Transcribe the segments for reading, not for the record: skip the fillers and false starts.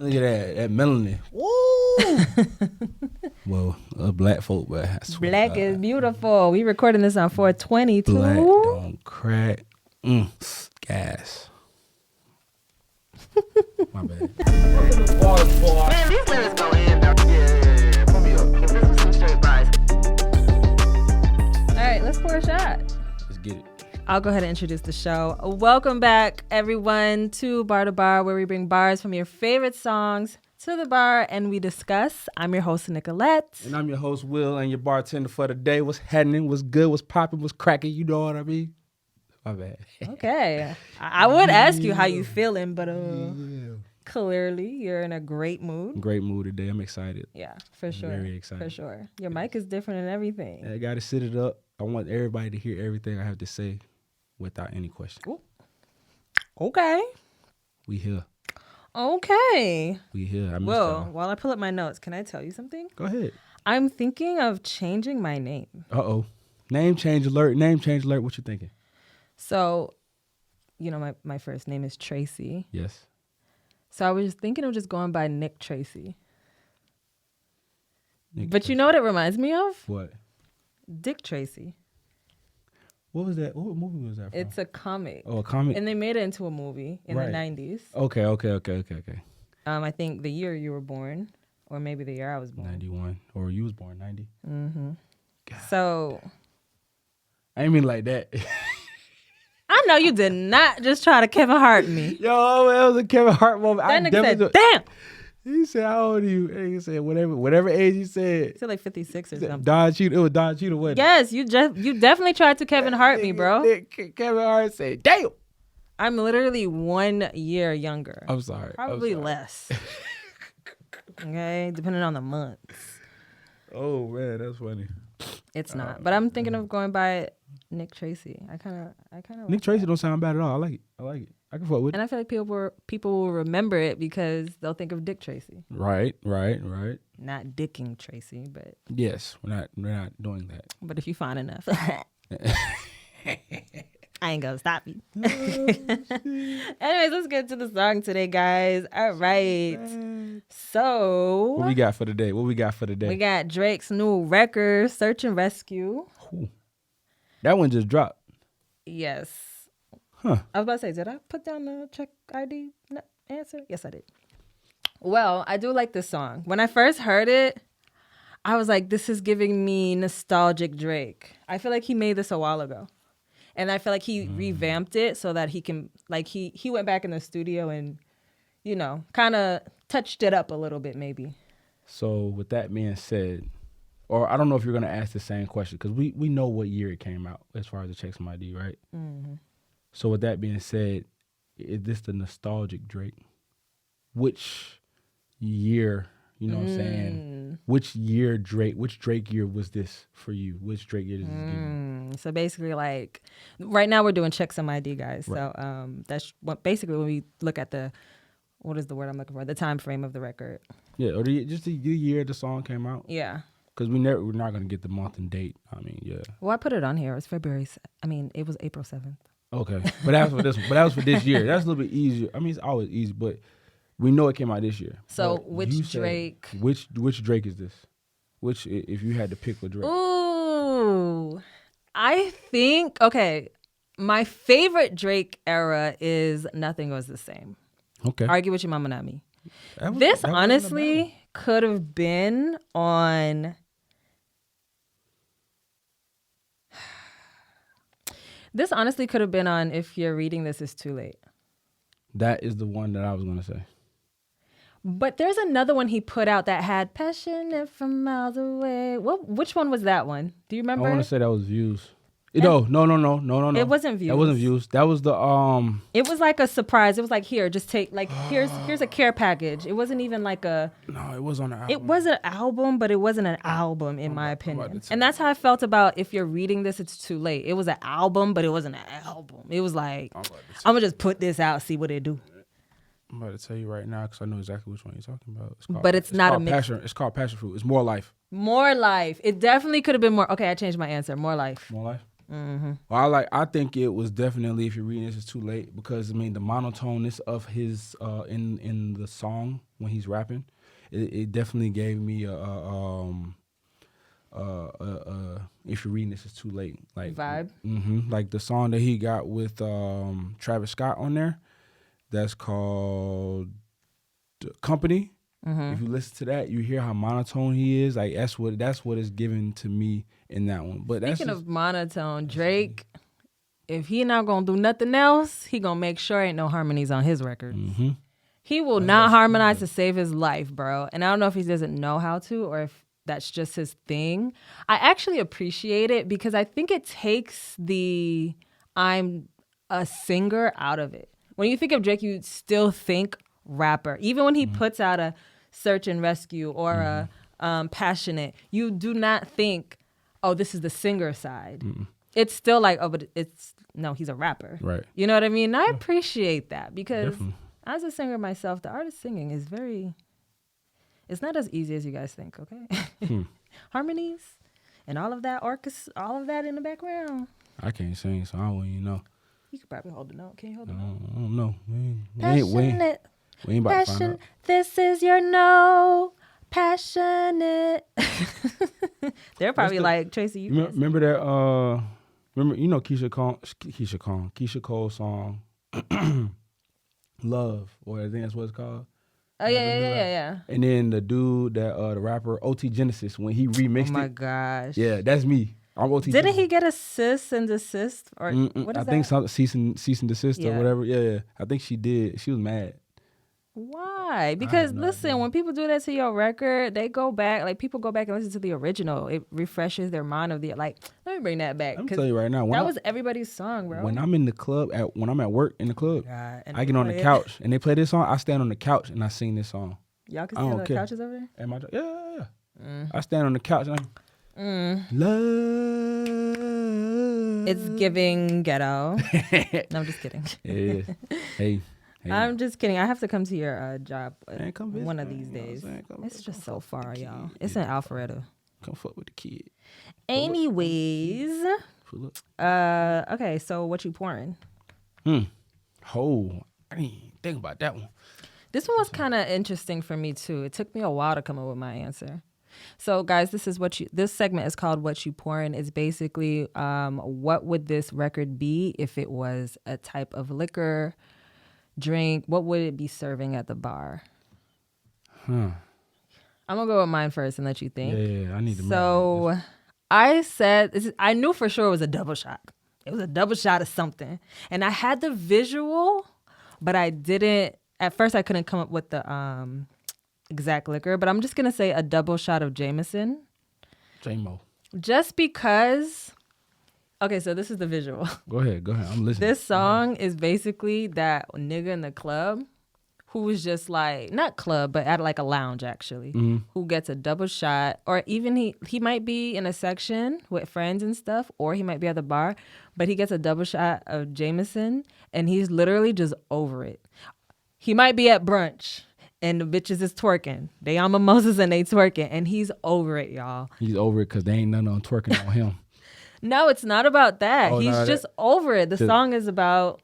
Look at that melanin. Woo! Well, black folk, but I swear Black is beautiful. We recording this on 420 too. Black don't crack. Gas. My bad. Man, these lyrics go in. Yeah. Put me up. This is some straight vibes. All right, let's pour a shot. Let's get it. I'll go ahead and introduce the show. Welcome back, everyone, to Bar2Bar, where we bring bars from your favorite songs to the bar and we discuss. I'm your host, Nicolette. And I'm your host, Will, and your bartender for the day. What's happening? What's good? What's popping? What's cracking? You know what I mean? My bad. Okay. I would ask you how you feeling, but clearly you're in a great mood. Great mood today. I'm excited. Yeah, for sure. Very excited. For sure. Your mic is different and everything. I got to sit it up. I want everybody to hear everything I have to say without any question. Ooh. Okay. We here. Okay. We here. I missed Well, y'all. while I pull up my notes, can I tell you something? Go ahead. I'm thinking of changing my name. Uh-oh. Name change alert. Name change alert. What you thinking? So, you know, my first name is Tracy. Yes. So I was thinking of just going by Nick Tracy. Nick But Tracy. you know what it reminds me of? What? Dick Tracy. What was that? What movie was that from? It's a comic. Oh, a comic? And they made it into a movie in Right. the 90s. Okay. I think the year you were born, or maybe the year I was born. 91. Or you was born 90. Mm-hmm. So I ain't mean like that. I know you did not just try to Kevin Hart me. Yo, that was a Kevin Hart moment. That nigga said, damn. He said, how old are you? And he said, whatever age he said. He said like 56 or something. Don Cheadle. It was Don Cheadle, wasn't it? Yes, you definitely tried to Kevin Hart me, bro. Kevin Hart said, damn. I'm literally 1 year younger. I'm sorry. Probably less. Okay, depending on the months. Oh, man, that's funny. It's not. But I'm thinking of going by Nick Tracy. I kind of Nick Tracy don't sound bad at all. I like it. I can fuck with it. And I feel like people will remember it because they'll think of Dick Tracy. Right. Not dicking Tracy, but Yes, we're not doing that. but if you find enough. I ain't gonna stop you. Anyways, let's get to the song today, guys. All right. So What we got for today? we got Drake's new record, Search and Rescue. Ooh. That one just dropped. Yes. Huh. I was about to say, did I put down the check ID answer? Yes, I did. Well, I do like this song. When I first heard it, I was like, this is giving me nostalgic Drake. I feel like he made this a while ago. And I feel like he revamped it so that he can, like, he went back in the studio and, you know, kind of touched it up a little bit maybe. So with that being said, or I don't know if you're going to ask the same question because we know what year it came out as far as the Check Some ID, right? Mm-hmm. So with that being said, is this the nostalgic Drake? Which year, you know what I'm saying? Which Drake year was this for you? Which Drake year does this give you? So basically, like, right now we're doing Check Some ID, guys. Right. So that's what basically when we look at what is the word I'm looking for? The time frame of the record. Yeah, or just the year the song came out? Yeah. Because we're not going to get the month and date. I mean, yeah. Well, I put it on here. It was it was April 7th. Okay. But that was for this one. But that was for this year. That's a little bit easier. I mean, it's always easy, but we know it came out this year. So But which you said, Drake? Which Drake is this? Which, if you had to pick a Drake? Ooh. I think, okay, my favorite Drake era is Nothing Was the Same. Okay. Argue with Your Mama, Not Me. That This wasn't a bad one. honestly could have been on... This honestly could have been on If You're Reading This Is Too Late. That is the one that I was going to say. But there's another one he put out that had Passionate from Miles Away. Which one was that one? Do you remember? I want to say that was Views. No. It wasn't Views. That wasn't Views. That was the It was like a surprise. It was like, here, just take, like, here's a care package. It wasn't even like a... No, it was on the album. It was an album, but it wasn't an album, in my opinion. And that's how I felt about If You're Reading This, It's Too Late. It was an album, but it wasn't an album. It was like, I'm going to just put this out, see what it do. I'm about to tell you right now because I know exactly which one you're talking about. But it's not a mix. Passion. It's called Passion Fruit. It's More Life. More Life. It definitely could have been more. Okay, I changed my answer. More Life. More Life? Well, I think it was definitely, if you're reading this, it's too late, because I mean the monotoneness of his in the song when he's rapping, it definitely gave me if you're reading this, it's too late, like Vibe. Like the song that he got with Travis Scott on there, that's called Company. If you listen to that, you hear how monotone he is. Like that's what is given to me in that one. But Speaking of monotone, Drake, if he not gonna do nothing else, he gonna make sure ain't no harmonies on his record. He will not harmonize to save his life, bro. And I don't know if he doesn't know how to or if that's just his thing. I actually appreciate it because I think it takes the I'm a singer out of it. When you think of Drake, you still think rapper. Even when he puts out a Search and Rescue or a Passionate, you do not think, oh, this is the singer side. It's still like, oh, but he's a rapper. Right. You know what I mean? I appreciate that because as a singer myself, the artist singing is it's not as easy as you guys think, okay? Harmonies and all of that all of that in the background. I can't sing, so I don't even know. You could probably hold the note. Can you hold the note? I don't know. Passionate. We ain't about to find out. This is your no. Passionate. They're probably like, Tracy, you remember that? Remember, Keisha Cole's song, Love, or I think that's what it's called. Oh yeah. And then the dude that the rapper OT Genesis, when he remixed it. Oh my gosh. Yeah, that's me. I'm OT. Didn't he get a cease and desist or what is I think that? something cease and desist or whatever. Yeah. I think she did. She was mad. Why? Because listen, when people do that to your record, they go back. Like people go back and listen to the original. It refreshes their mind of the like. Let me bring that back. I'm tell you right now, that was everybody's song, bro. When I'm in the club, when I'm at work in the club, God, I get on the couch and they play this song. I stand on the couch and I sing this song. Y'all can stand on the couches over there. At my job, yeah. I stand on the couch and love. It's giving ghetto. No, I'm just kidding. It is. Hey. I'm just kidding. I have to come to your job one of these man, days. It's just so far, y'all. Kid. It's in Alpharetta. Come fuck with the kid. Anyways, okay. So what you pouring? I didn't even think about that one. This one was kind of interesting for me too. It took me a while to come up with my answer. So guys, this segment is called What You Pouring. It's basically what would this record be if it was a type of liquor, drink? What would it be serving at the bar? I'm gonna go with mine first and let you think. Yeah, I need to. So I said I knew for sure it was a double shot. It was a double shot of something, and I had the visual, but I didn't. At first, I couldn't come up with the exact liquor, but I'm just gonna say a double shot of Jameson. J-Mo. Just because. Okay, so this is the visual. Go ahead. I'm listening. This song is basically that nigga in the club who was just like, not club, but at like a lounge actually, who gets a double shot, or even he might be in a section with friends and stuff, or he might be at the bar, but he gets a double shot of Jameson and he's literally just over it. He might be at brunch and the bitches is twerking. They on mimosas and they twerking and he's over it, y'all. He's over it because there ain't nothing on twerking on him. No, it's not about that. Oh, He's no, just over it. The song is about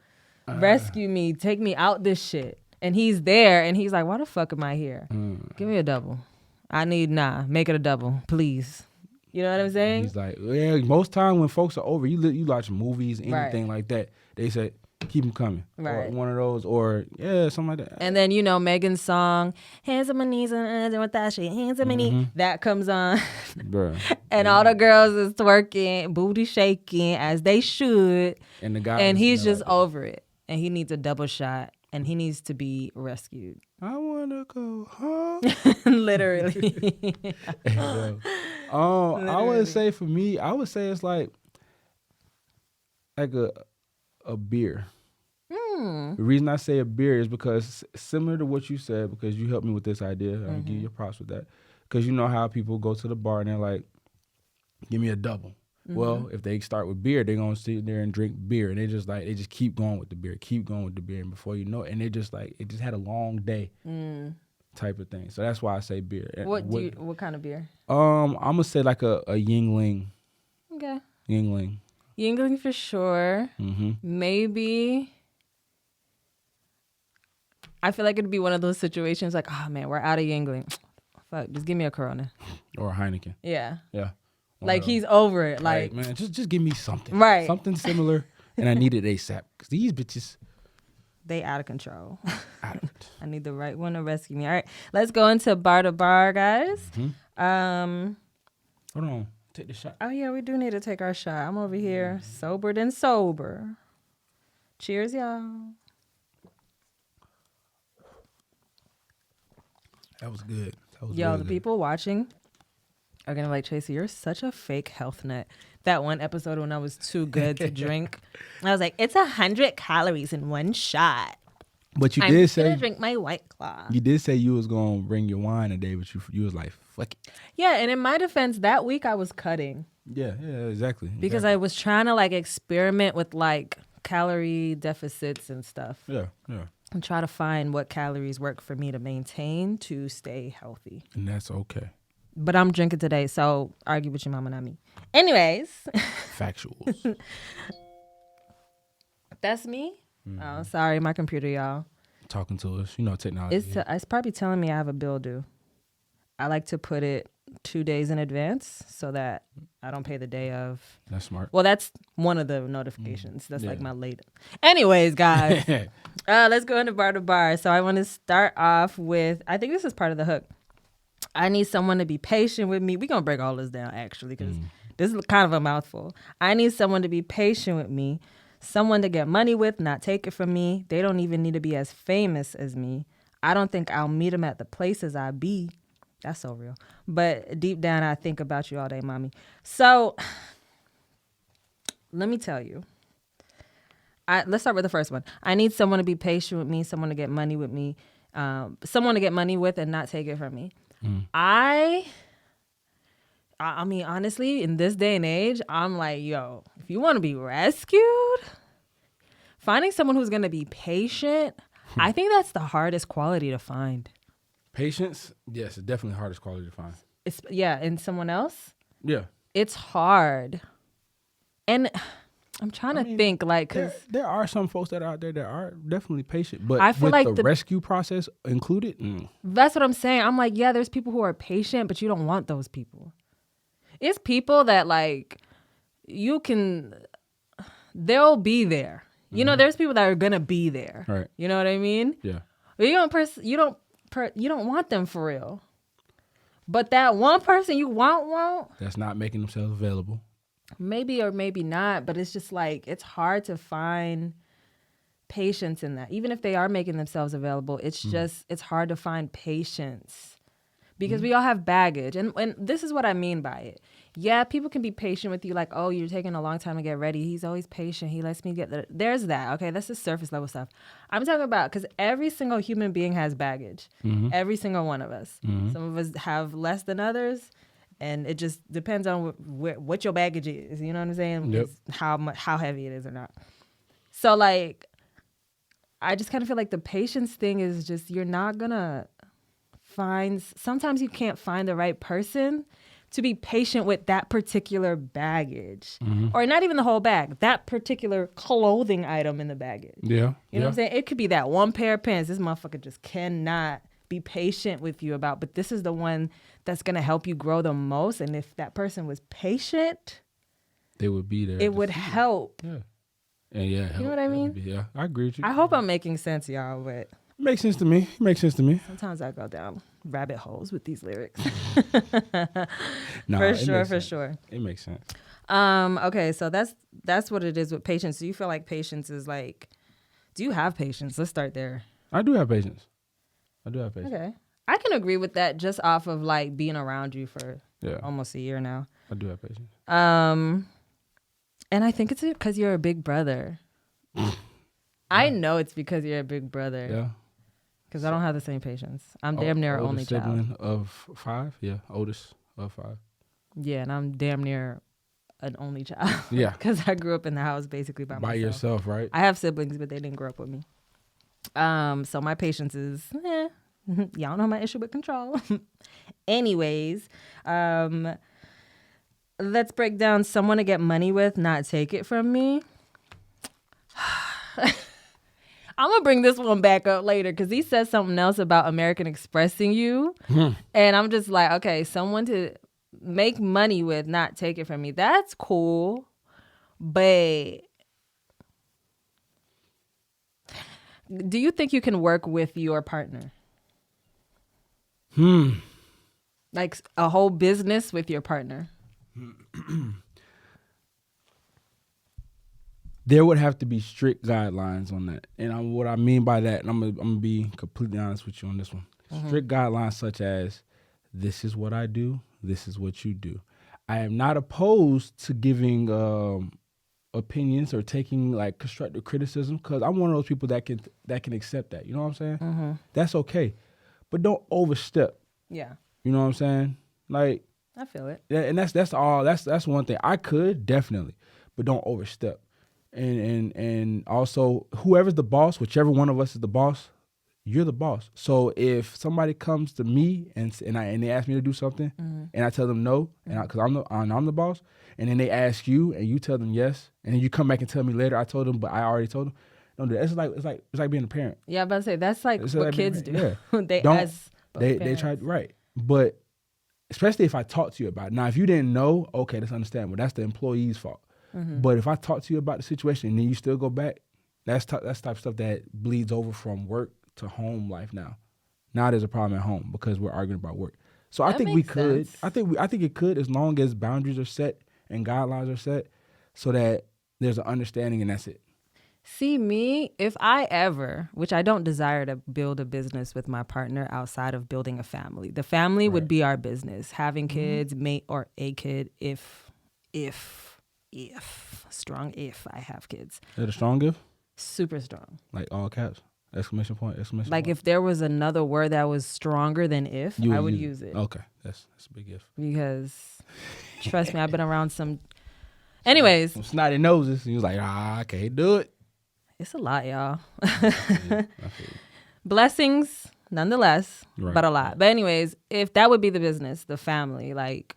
rescue me, take me out this shit. And he's there and he's like, why the fuck am I here? Give me a double. Make it a double, please. You know what I'm saying? He's like, yeah, most time when folks are over, you watch movies, anything like that, they say, keep them coming. Right. Or one of those, or something like that. And then, Megan's song, hands on my knees and with that shit, hands on my knees, that comes on. Bruh. And all the girls is twerking, booty shaking as they should. And the guy, and he's just over it. And he needs a double shot and he needs to be rescued. I want to go home. Literally. I would say for me, it's like a beer. The reason I say a beer is because similar to what you said, because you helped me with this idea. I give you your props with that. Because you know how people go to the bar and they're like, give me a double. Well, if they start with beer, they're going to sit there and drink beer. And they just keep going with the beer, And before you know it, and they just it just had a long day type of thing. So that's why I say beer. What kind of beer? I'm going to say like a Yingling. Okay. Yingling. Yingling for sure. Mm-hmm. Maybe. I feel like it'd be one of those situations like, oh man, we're out of Yingling. Fuck, just give me a Corona. Or a Heineken. Yeah. Yeah. Like he's over it. Like, Like, man, just give me something. Right. Something similar. And I need it ASAP. Because these bitches they out of control. out of it. I need the right one to rescue me. All right, let's go into Bar2Bar, guys. Mm-hmm. Hold on. Take the shot. Oh yeah, we do need to take our shot. I'm over here sober than sober. Cheers, y'all. That was good. That was Yo, really the good. people watching are gonna be like, Tracy, you're such a fake health nut. That one episode when I was too good to drink, I was like, it's 100 calories in one shot. But you I'm did just say gonna drink my White Claw. you did say you was gonna bring your wine today, but you was like, fuck it. Yeah, and in my defense, that week I was cutting Yeah, exactly. because I was trying to like experiment with like calorie deficits and stuff yeah, and try to find what calories work for me to maintain to stay healthy. and that's okay. But I'm drinking today, so argue with your mama, not me. Anyways, Factuals. that's me. Oh, sorry, my computer, y'all. Talking to us, technology. It's probably telling me I have a bill due. I like to put it 2 days in advance so that I don't pay the day of. That's smart. Well, that's one of the notifications. That's like Yeah. my late. Anyways, guys, let's go into Bar2Bar. So I want to start off with, I think this is part of the hook. I need someone to be patient with me. We're going to break all this down, actually, because this is kind of a mouthful. I need someone to be patient with me, someone to get money with, not take it from me. They don't even need to be as famous as me. I don't think I'll meet them at the places I be. That's so real. But deep down, I think about you all day, mommy. So let me tell you. Let's start with the first one. I need someone to be patient with me, someone to get money with me, someone to get money with and not take it from me. I mean, honestly, in this day and age, I'm like, yo, if you want to be rescued, finding someone who's going to be patient, I think that's the hardest quality to find. Patience, yes, it's definitely the hardest quality to find. And someone else, Yeah. it's hard. And I'm trying to think, like, because There are some folks that are out there that are definitely patient, but I feel with like the the- rescue process included, that's what I'm saying. I'm like, yeah, there's people who are patient, but you don't want those people. It's people that, like, they'll be there. You know, there's people that are going to be there. Right. You know what I mean? yeah. But you don't want them for real. But that one person you want, That's not making themselves available. maybe or maybe not, but it's just like, it's hard to find patience in that. Even if they are making themselves available, it's just, it's hard to find patience because we all have baggage. And this is what I mean by it. Yeah, people can be patient with you, like, oh, you're taking a long time to get ready. He's always patient. He lets me get there's that. Okay, that's the surface level stuff. I'm talking about, because every single human being has baggage. Every single one of us. Some of us have less than others. And it just depends on what your baggage is. You know what I'm saying? Yep. How heavy it is or not. So, like, I just kind of feel like the patience thing is just, you're not going to sometimes you can't find the right person to be patient with that particular baggage. Or not even the whole bag, that particular clothing item in the baggage. Yeah. You know what I'm saying? It could be that one pair of pants this motherfucker just cannot be patient with you about, but this is the one that's going to help you grow the most. And if that person was patient, They would be there. it would help. Yeah. And yeah. You know what I mean? Yeah, I agree with you. I hope I'm making sense, y'all, but Makes sense to me. Makes sense to me. sometimes I go down rabbit holes with these lyrics. No, For sure. It makes sense. Okay, so that's what it is with patience. Do you feel like patience is like, do you have patience? Let's start there. I do have patience. Okay. I can agree with that just off of like being around you for Yeah. almost a year now. I do have patience. And I think it's because you're a big brother. I know it's because you're a big brother. Yeah. Because I don't have the same patience. I'm damn near an only Oldest child. sibling of 5. Yeah. Oldest of 5. Yeah, and I'm damn near an only child. Yeah. Because I grew up in the house basically by myself. yourself, right? I have siblings, but they didn't grow up with me. So my patience is, y'all know my issue with control. Anyways, let's break down someone to get money with, not take it from me. I'm going to bring this one back up later because he said something else about American Expressing you. And I'm just like, okay, someone to make money with, not take it from me. That's cool. But do you think you can work with your partner? Like a whole business with your partner? There would have to be strict guidelines on that. And what I mean by that, and I'm gonna be completely honest with you on this one. Strict guidelines such as, this is what I do, this is what you do. I am not opposed to giving opinions or taking like constructive criticism, because I'm one of those people that can accept that. You know what I'm saying? That's okay. But don't overstep. Yeah. You know what I'm saying? Like, I feel it. and that's all. That's one thing. I could definitely, but don't overstep. And also, whoever's the boss, whichever one of us is the boss, you're the boss. So if somebody comes to me and they ask me to do something, and I tell them no, and because I'm the boss, and then they ask you and you tell them yes, and then you come back and tell me later I told them, but I already told them. Don't do that. It's like being a parent. Yeah, I'm about to say that's like It's what like kids do. Yeah. They try right, but especially if I talk to you about it. Now, if you didn't know, okay, that's understandable. That's the employee's fault. But if I talk to you about the situation and then you still go back, that's type of stuff that bleeds over from work to home life now. Now there's a problem at home because we're arguing about work. So I think we could. Sense. I think it could, as long as boundaries are set and guidelines are set, so that there's an understanding and that's it. See, me, if I ever, which I don't desire to build a business with my partner outside of building a family. The family would be our business. Having kids, mate or a kid, if strong if I have kids. Is that a strong gift? Super strong. Like all caps? Exclamation point, exclamation Like point. if there was another word that was stronger than if, I would use it. Okay, that's a big gift. Because trust me, I've been around some. Anyways, Some snotty noses. He was like, I can't do it. it's a lot, y'all. I feel you. Blessings, nonetheless, Right. but a lot. But anyways, if that would be the business, the family, like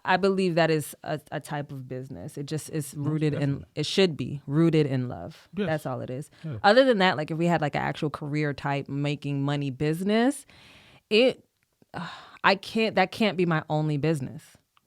I believe that is a type of business. It just is rooted in, it should be rooted in love. Yes. That's all it is. Yeah. Other than that, like if we had like an actual career type making money business, that can't be my only business.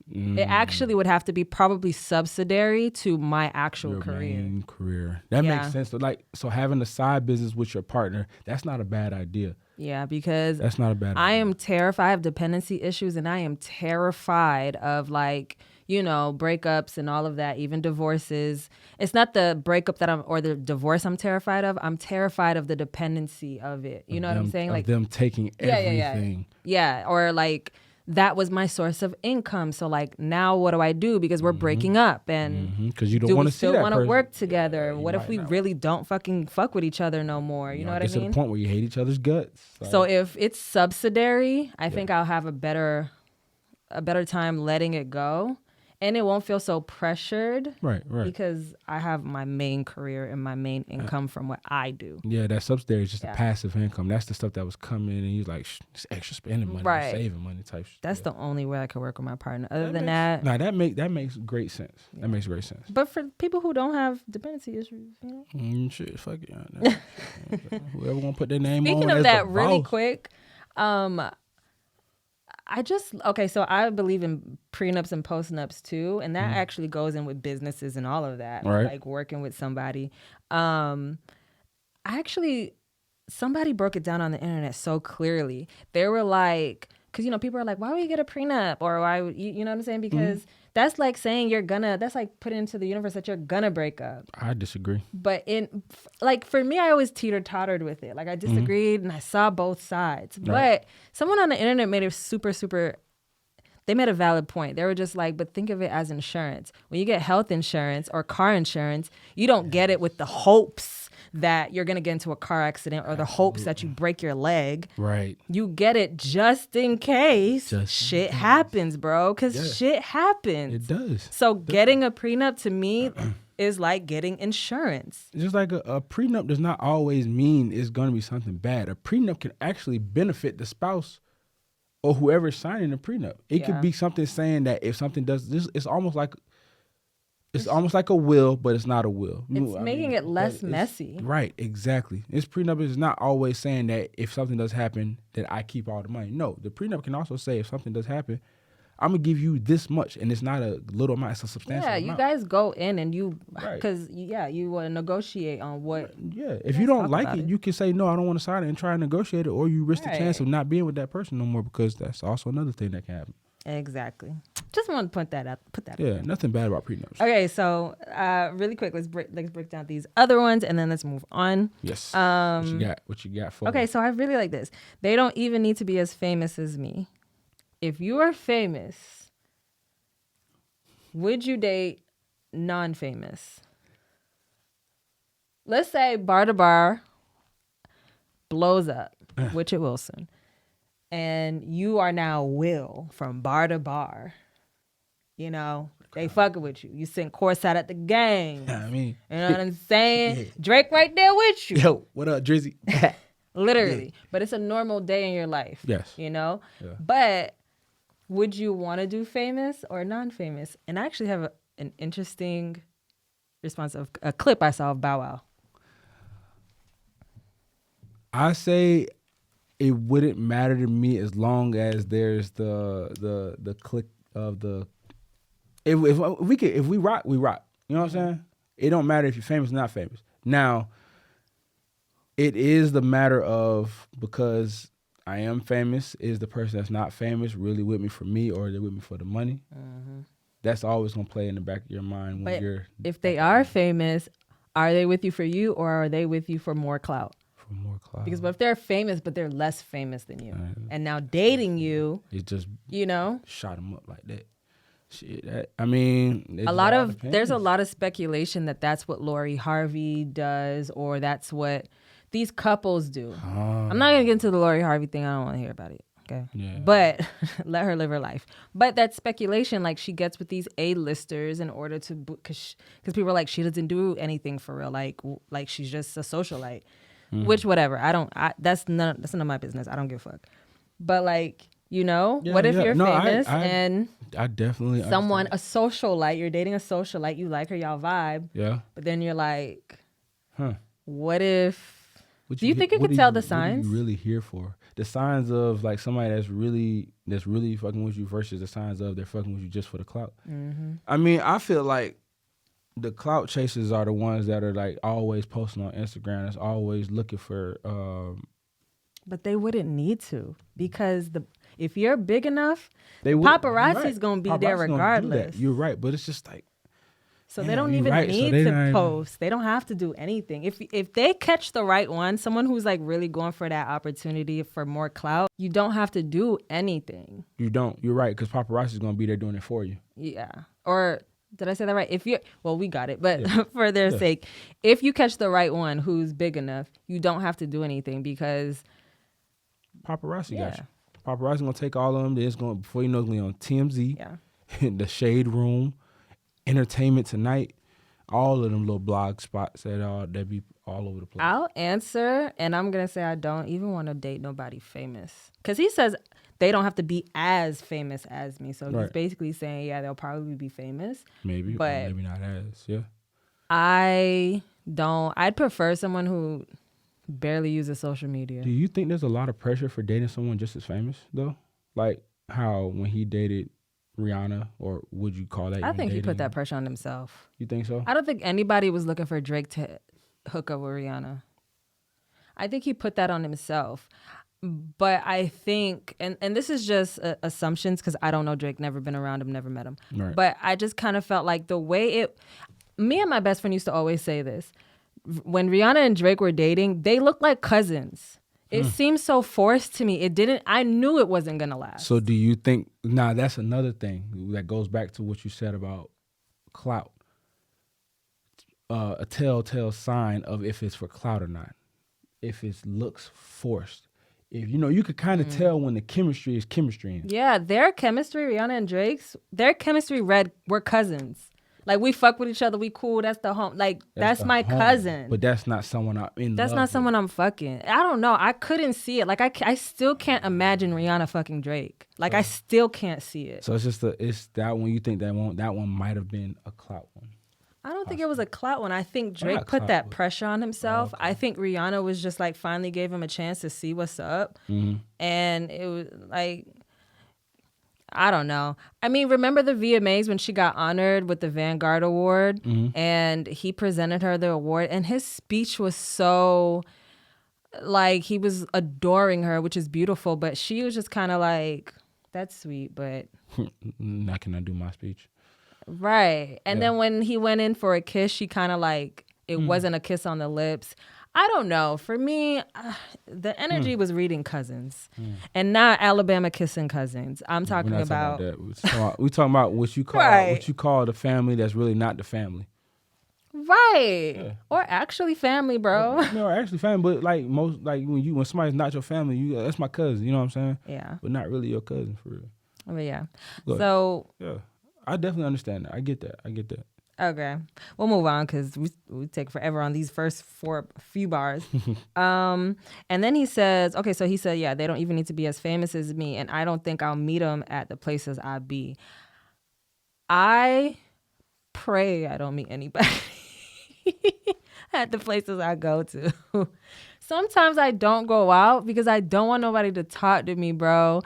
It actually would have to be probably subsidiary to my actual Your career. main career. That makes sense. So having a side business with your partner, that's not a bad idea. Yeah, because That's not a bad idea. I am terrified. I have dependency issues, and I am terrified of breakups and all of that, even divorces. It's not the breakup or the divorce I'm terrified of. I'm terrified of the dependency of it. You know what I'm saying? Of Like them taking everything. Yeah, or like that was my source of income. So like now what do I do? Because we're breaking up, and Because you don't do want we to see still that want to person. work together? Yeah, What if we really don't fucking fuck with each other no more? You know what I Get to mean? the point where you hate each other's guts. So if it's subsidiary, I think I'll have a better time letting it go, and it won't feel so pressured. Right. Because I have my main career and my main income from what I do. Yeah, that subsidiary is just a passive income. That's the stuff that was coming in, and he's like, just extra spending money, Right. saving money type shit. That's the only way I could work with my partner. Other than makes, that, Nah, that makes great sense. That makes great sense. but for people who don't have dependency issues, you know. Shit, fuck it. Whoever want to put their name on. Speaking as of that, the really boss. quick, so I believe in prenups and postnups too, and that actually goes in with businesses and all of that, Right. like working with somebody. Somebody broke it down on the internet so clearly. They were like, because people are like, why would you get a prenup, or why would you know what I'm saying? Because that's like saying that's like putting into the universe that you're gonna break up. I disagree. But for me, I always teeter-tottered with it. Like I disagreed and I saw both sides. Right. But someone on the internet made it super, they made a valid point. They were just like, but think of it as insurance. When you get health insurance or car insurance, you don't get it with the hopes that you're going to get into a car accident or the hopes that you break your leg. Right. You get it just in case shit happens, bro, because shit happens. It does. So getting a prenup to me is like getting insurance. Just like a prenup does not always mean it's going to be something bad. A prenup can actually benefit the spouse or whoever's signing the prenup. It could Yeah. be something saying that if something does this, it's almost like a will, but it's not a will. It's making it less messy. Right, exactly. This prenup is not always saying that if something does happen, that I keep all the money. No, the prenup can also say if something does happen, I'm gonna give you this much, and it's not a little amount; it's a substantial amount. Yeah, you guys go in and you, Right. because you want to negotiate on what. Yeah, if you don't talk like about it, it. you can say no, I don't want to sign it, and try and negotiate it, or you risk the chance of Right. not being with that person no more, because that's also another thing that can happen. Exactly. Just want to put that out. Yeah, nothing bad about prenups. Okay, so really quick, let's break down these other ones and then let's move on. Yes. What you got for? Okay, so I really like this. They don't even need to be as famous as me. If you are famous, would you date non-famous? Let's say Bar2Bar blows up, which it will soon, and you are now Will from Bar2Bar. You know, they fucking with you. You sing courtside at the game. I mean, You know what I'm saying? Yeah. Drake right there with you. yo, what up, Drizzy? Literally. Yeah. But it's a normal day in your life. Yes. You know? Yeah. But would you want to do famous or non-famous? And I actually have an interesting response of a clip I saw of Bow Wow. I say it wouldn't matter to me as long as there's the click of the. If we rock, we rock. You know what I'm saying? It don't matter if you're famous or not famous. Now, it is the matter of, because I am famous, is the person that's not famous really with me for me, or are they with me for the money? That's always gonna play in the back of your mind when But you're if they are famous, are they with you for you or are they with you for more clout? for more clout. Because what if they're famous but they're less famous than you? And now dating you, It just you know? shot him up like that. Shit, I mean, it There's depends. a lot of speculation that that's what Lori Harvey does, or that's what these couples do. I'm not gonna get into the Lori Harvey thing. I don't want to hear about it. Okay, Yeah. but let her live her life. But that's speculation. Like, she gets with these A-listers in order to, because people are like, she doesn't do anything for real. Like she's just a socialite. Which, whatever. That's none of my business. I don't give a fuck. But like, you know, Yeah, what if yeah. you're No, famous I and I definitely someone, understand. a socialite, you're dating a socialite, you like her, y'all vibe, Yeah. but then you're like, Huh. what if? What Do you think you what could are tell the What are signs? you really here for? The signs of like somebody that's really fucking with you versus the signs of they're fucking with you just for the clout. I mean, I feel like the clout chasers are the ones that are like always posting on Instagram. That's always looking for. But they wouldn't need to, because if you're big enough, They would, paparazzi's right. gonna be Paparazzi's there gonna do that. regardless. You're right, but it's just like. So Yeah, they don't you're even right. So need they to not even- post. They don't have to do anything. If they catch the right one, someone who's like really going for that opportunity for more clout, you don't have to do anything. You don't. You're right, because paparazzi's gonna be there doing it for you. Yeah. Or did I say that right? We got it, but for their sake, if you catch the right one who's big enough, you don't have to do anything, because Paparazzi got you. Paparazzi gonna take all of them. Then it's gonna, before you know, it's gonna be on TMZ, yeah. the Shade Room, Entertainment Tonight, all of them little blog spots that be all over the place. I'll answer, and I'm going to say I don't even want to date nobody famous. Because he says they don't have to be as famous as me. So he's Right. basically saying, yeah, they'll probably be famous. Maybe, but or maybe not as. Yeah. I'd prefer someone who barely uses social media. Do you think there's a lot of pressure for dating someone just as famous though? Like how when he dated Rihanna, or would you call that? I even think he dating? put that pressure on himself. You think so? I don't think anybody was looking for Drake to hook up with Rihanna. I think he put that on himself. But I think, and this is just assumptions because I don't know Drake, never been around him, never met him. Right. But I just kind of felt like the way me and my best friend used to always say this. When Rihanna and Drake were dating, they looked like cousins. It seemed so forced to me. I knew it wasn't going to last. So do you think, that's another thing that goes back to what you said about clout. A telltale sign of if it's for clout or not. If it looks forced. If you could kind of tell when the chemistry is chemistry. Yeah, their chemistry, Rihanna and Drake's, their chemistry were cousins. Like, we fuck with each other. We cool. That's the home. Like, that's the my home. cousin. But that's not someone I'm in That's love not with. someone I'm fucking. I don't know. I couldn't see it. Like, I still can't imagine Rihanna fucking Drake. Like, I still can't see it. So it's that one you think that one might have been a clout one. I don't think it was a clout one. I think Drake not put clout, that but- pressure on himself. I think Rihanna was just like finally gave him a chance to see what's up. And it was like, I don't know. I mean, remember the VMAs when she got honored with the Vanguard Award and he presented her the award and his speech was so like he was adoring her, which is beautiful, but she was just kind of like, that's sweet, but Now can I do my speech? right. And then when he went in for a kiss, she kind of like, it wasn't a kiss on the lips. I don't know. For me, the energy was reading Cousins and not Alabama kissing Cousins. I'm talking We're not about, talking about that. We're talking about what you call Right. what you call the family that's really not the family. right. Yeah. Or actually family, bro. No, actually family, but like most like when somebody's not your family, you that's my cousin, you know what I'm saying? Yeah. But not really your cousin for real. But yeah. Look. So, Yeah. I definitely understand that. I get that. okay. We'll move on because we take forever on these first few bars. And then he says, okay, so he said, yeah, they don't even need to be as famous as me. And I don't think I'll meet them at the places I be. I pray I don't meet anybody at the places I go to. Sometimes I don't go out because I don't want nobody to talk to me, bro.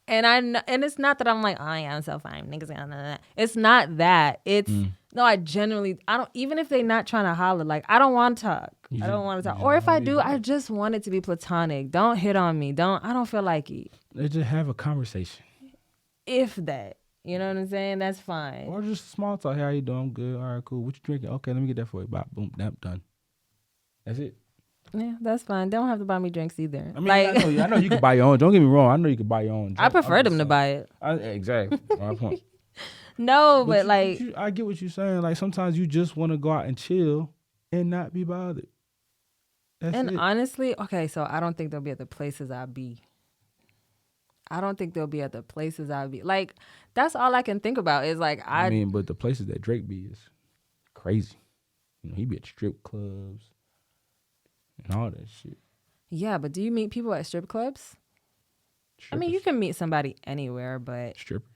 And it's not that I'm like, oh yeah, I'm so fine. Niggas gonna. It's not that. It's no, I don't. Even if they not trying to holler, like I don't want to talk. I don't want to talk. Or if I do, I just want it to be platonic. Don't hit on me. I don't feel like it. Let's just have a conversation. If that, you know what I'm saying? That's fine. Or just small talk. Hey, how you doing? I'm good. All right, cool. What you drinking? Okay, let me get that for you. Bop, boom, that done. That's it. Yeah, that's fine. They don't have to buy me drinks either. I mean, like, I know you can buy your own. Don't get me wrong. I know you can buy your own. Drink. I prefer them to buy it. Exactly. My point. No, but you- like, I get what you're saying. Like sometimes you just want to go out and chill and not be bothered. That's and it. honestly, okay, so I don't think they'll be at the places I be. I don't think they'll be at the places I be. Like, that's all I can think about is like, I mean, but the places that Drake be is crazy. You know, he be at strip clubs and all that shit. yeah, but do you meet people at strip clubs? I mean, you can meet somebody anywhere, but Strippers.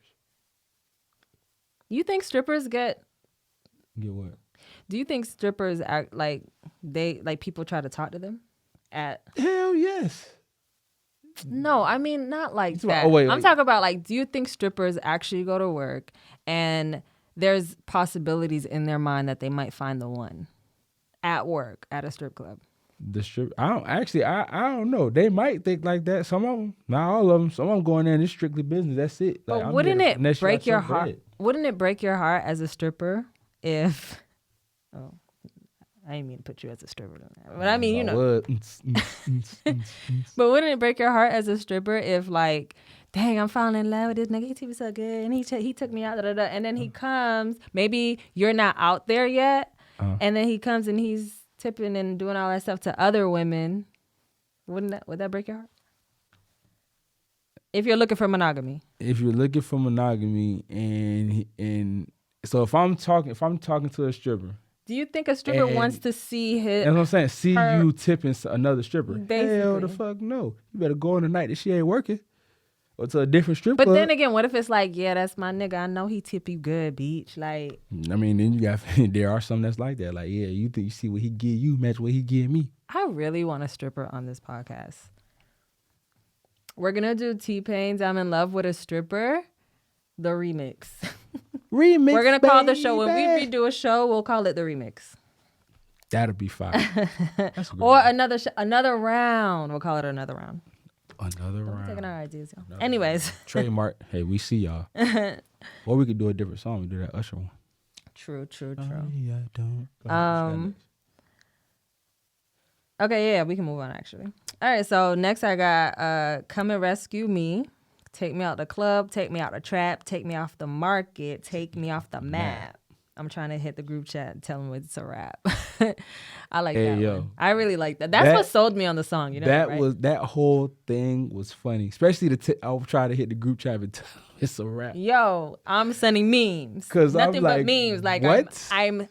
you think strippers get, Get what? do you think strippers act like people try to talk to them at? Hell yes. No, I mean, not like talking about- that. oh, wait, I'm wait. talking about like, do you think strippers actually go to work and there's possibilities in their mind that they might find the one at work at a strip club? The strip. I don't know. They might think like that. Some of them, not all of them. Some of them going there and it's strictly business. That's it. Like, But I'm wouldn't there to it finesse you break out your your heart? bread. Wouldn't it break your heart as a stripper if? Oh, I didn't mean to put you as a stripper, but I mean, you know. But wouldn't it break your heart as a stripper if, like, dang, I'm falling in love with this nigga. He was so good, and he took me out, and then he comes. Maybe you're not out there yet, and then he comes and he's tipping and doing all that stuff to other women. Would that break your heart? If you're looking for monogamy. If you're looking for monogamy, and so if I'm talking to a stripper, Do you think a stripper And- wants to see his? that's what I'm saying. See her- you tipping another stripper. Hell Basically. the fuck no. You better go on the night that she ain't working, or to a different strip But club. then again, what if it's like, yeah, that's my nigga. I know he tip you good, beach. Like, I mean, then you got there are some that's like that. Like, yeah, you think you see what he give you, match what he give me. I really want a stripper on this podcast. We're gonna do T-Pain's "I'm in Love with a Stripper," the remix. Remix. We're gonna call the show when baby. we redo a show. We'll call it the remix, That'll be fire. That's a good or one. another round. We'll call it another round. Another We're round. taking our ideas, y'all. Anyways, Trademark. Hey, we see y'all. Or we could do a different song. We do that Usher one. true. Oh, yeah, don't. Okay, yeah, we can move on actually. All right, so next I got "Come and Rescue Me," "Take Me Out the Club," "Take Me Out the Trap," "Take Me Off the Market," "Take Me Off the Map." I'm trying to hit the group chat and tell them it's a rap. I like Hey, that yo. one. I really like that. That's what sold me on the song. You know that right? was that whole thing was funny, especially I'll try to hit the group chat and tell them it's a rap. Yo, I'm sending memes. 'Cause nothing I'm but like, memes. Like what? I'm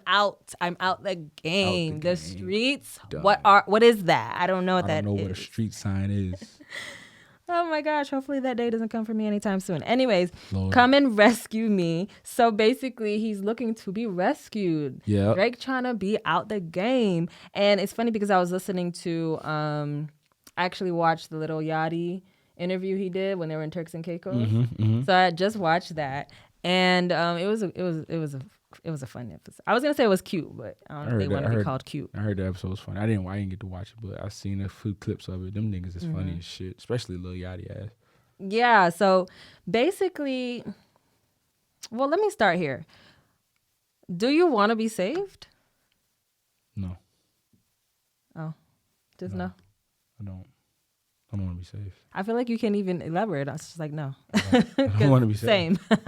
out. I'm out the game. game. The streets. Done. What is that? I don't know what I that don't know is. what a street sign is. Oh my gosh, hopefully that day doesn't come for me anytime soon. Anyways, Lord. come and rescue me. So basically, he's looking to be rescued. Yeah. Drake trying to be out the game. And it's funny because I was listening to, I actually watched the Little Yachty interview he did when they were in Turks and Caicos. So I just watched that. And it was a fun episode. I was gonna say it was cute, but I don't know if they want to be called cute. I heard the episode was funny. I didn't get to watch it, but I seen a few clips of it. Them niggas is funny as shit, especially Lil Yachty ass. Yeah. So basically, well, let me start here. Do you want to be saved? No, Oh, just no. I don't. I don't want to be saved. I feel like you can't even elaborate. I was just like, no. I don't want to be saved. Same.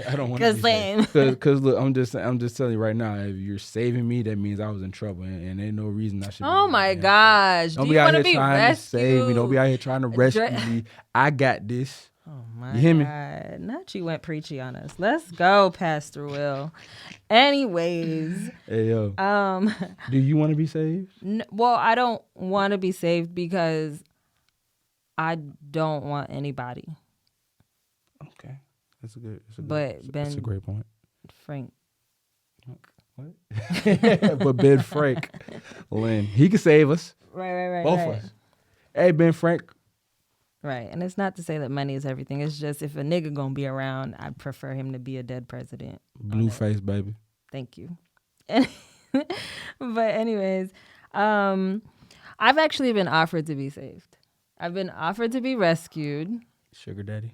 I don't want to be same. saved. Because look, I'm just telling you right now. If you're saving me, that means I was in trouble, and ain't no reason I should. Oh my gosh. Don't Do be you out want here to be trying rescued? to save me. Don't be out here trying to rescue me. I got this. Oh my You hear me? God. Not you went preachy on us. Let's go, Pastor Will. Anyways, Hey yo. Do you want to be saved? well, I don't want to be saved because I don't want anybody. Okay, that's a great point. Frank. What? But Ben Frank, Lynn, he can save us. Right. Both of us. Hey, Ben Frank. Right. And it's not to say that money is everything. It's just if a nigga gonna be around, I prefer him to be a dead president. Blueface, baby. Thank you. But anyways, I've actually been offered to be saved. I've been offered to be rescued. Sugar daddy.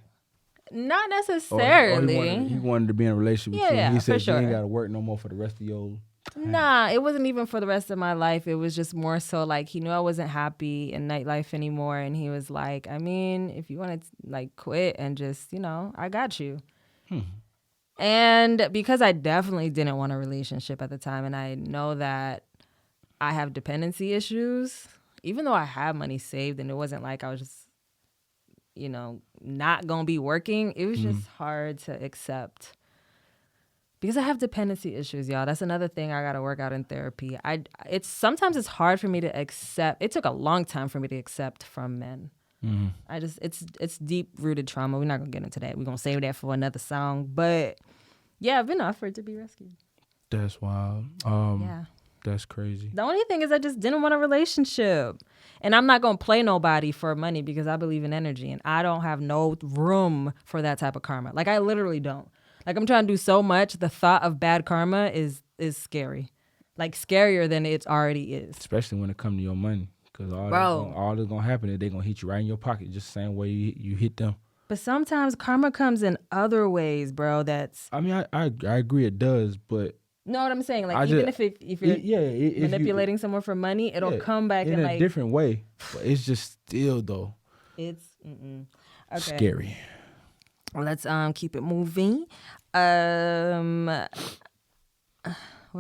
Not Or necessarily. he wanted to be in a relationship with you. Yeah, He for said sure. you ain't got to work no more for the rest of your time. Nah, it wasn't even for the rest of my life. It was just more so like he knew I wasn't happy in nightlife anymore. And he was like, I mean, if you want to like quit and just, I got you. And because I definitely didn't want a relationship at the time, and I know that I have dependency issues, even though I had money saved and it wasn't like I was just, not going to be working, it was just hard to accept. Because I have dependency issues, y'all. That's another thing I got to work out in therapy. Sometimes it's hard for me to accept. It took a long time for me to accept from men. It's deep rooted trauma. We're not gonna get into that. We're gonna save that for another song. But yeah, I've been offered to be rescued. That's wild. Yeah. That's crazy. The only thing is I just didn't want a relationship. And I'm not gonna play nobody for money because I believe in energy and I don't have no room for that type of karma. Like I literally don't. Like I'm trying to do so much. The thought of bad karma is scary. Like scarier than it already is. Especially when it comes to your money. Because all that's going to happen is they're going to hit you right in your pocket just the same way you hit them. But sometimes karma comes in other ways, bro. I mean, I agree it does, but... Know what I'm saying? Like, if you're manipulating someone for money, it'll come back in a different way. But it's just still, though... It's okay. Scary. Let's keep it moving. What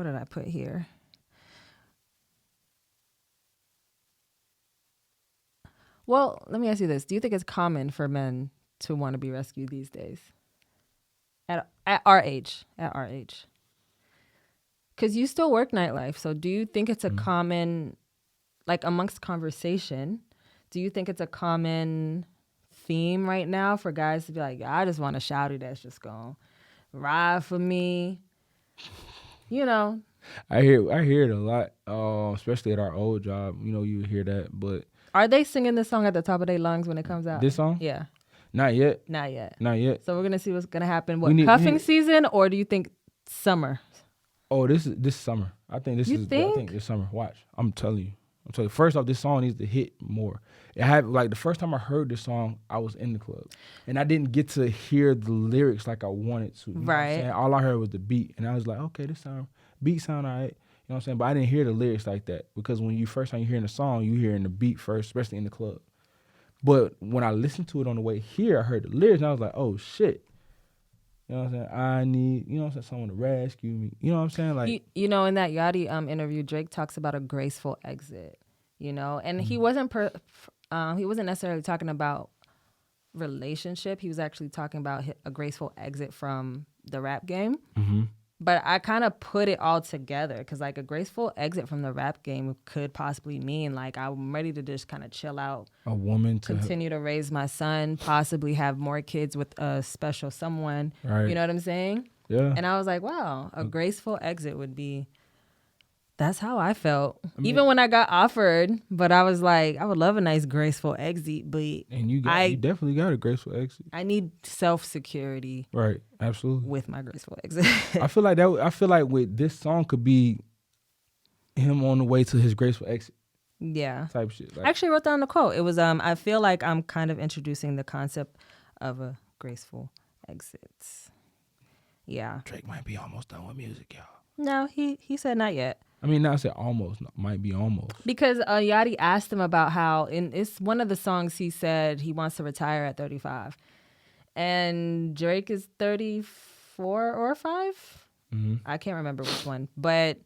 did I put here? Well, let me ask you this. Do you think it's common for men to want to be rescued these days? At our age. At our age. Because you still work nightlife. So do you think it's a common, like amongst conversation, do you think it's a common theme right now for guys to be like, I just want a shouty that's just going to ride for me? I hear it a lot, especially at our old job. You hear that, but... Are they singing this song at the top of their lungs when it comes out? This song? Yeah. Not yet. Not yet. So we're going to see what's going to happen. Cuffing season, or do you think summer? Oh, this summer. I think this I think this summer. Watch. I'm telling you. First off, this song needs to hit more. It had the first time I heard this song, I was in the club. And I didn't get to hear the lyrics like I wanted to. You know what I'm saying? All I heard was the beat. And I was like, okay, beat sound all right. You know what I'm saying? But I didn't hear the lyrics like that because when you first time you hearing the song, you hearing the beat first, especially in the club. But when I listened to it on the way here, I heard the lyrics and I was like, oh shit. You know what I'm saying? I need, you know what I'm saying, someone to rescue me. You know what I'm saying? Like, You know, in that Yachty interview, Drake talks about a graceful exit. You know, and he wasn't necessarily talking about relationship. He was actually talking about a graceful exit from the rap game. But I kind of put it all together because like a graceful exit from the rap game could possibly mean like I'm ready to just kind of chill out, a woman to continue to raise my son, possibly have more kids with a special someone. Right. You know what I'm saying? Yeah. And I was like, wow, a graceful exit would be. That's how I felt. Even mean, when I got offered, but I was like, I would love a nice graceful exit, but and you definitely got a graceful exit. I need self-security. Right. Absolutely. With my graceful exit. I feel like with this song could be him on the way to his graceful exit. Yeah. Type shit. Like, I actually wrote down the quote. It was I feel like I'm kind of introducing the concept of a graceful exit. Yeah. Drake might be almost done with music, y'all. No, he said not yet. I mean, not say almost, might be almost. Because Yachty asked him about how in it's one of the songs he said he wants to retire at 35. And Drake is 34 or 5? I can't remember which one. But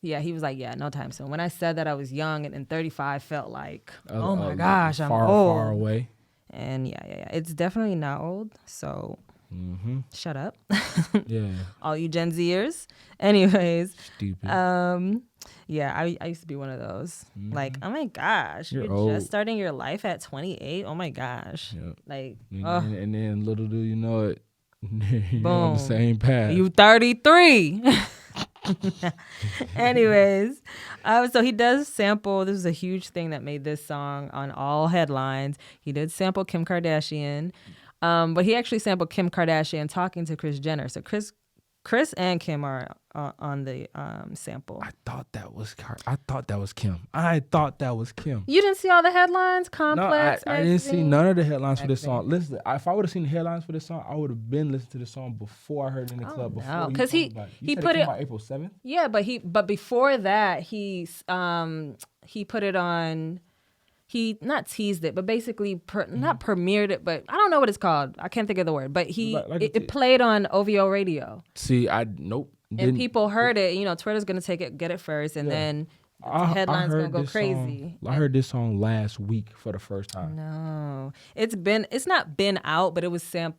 yeah, he was like, yeah, no time soon. When I said that I was young and 35 felt like, oh my gosh, I'm old. Far away. And yeah. It's definitely not old. So shut up. Yeah. All you Gen Zers. Anyways. Stupid. Yeah, I used to be one of those. Like, oh my gosh, you're old. just starting your life at 28. Oh my gosh. Yep. Like, and then little do you know it, you're on the same path. You 33. Anyways, so he does sample. This is a huge thing that made this song on all headlines. He did sample Kim Kardashian, but he actually sampled Kim Kardashian talking to Kris Jenner. So Kris and Kim are on the sample. I thought that was Kim. You didn't see all the headlines? Complex. No, I didn't see none of the headlines for this song. Listen, if I would have seen the headlines for this song, I would have been listening to the song before I heard it in the club. No, because he put it on April 7th. Yeah, but before that he put it on. He not teased it, but basically not premiered it. But I don't know what it's called. I can't think of the word. But it played on OVO radio. See, nope. And people heard it. You know, Twitter's gonna get it first, and then the headlines gonna go crazy. I heard this song last week for the first time. No, it's not been out, but it was it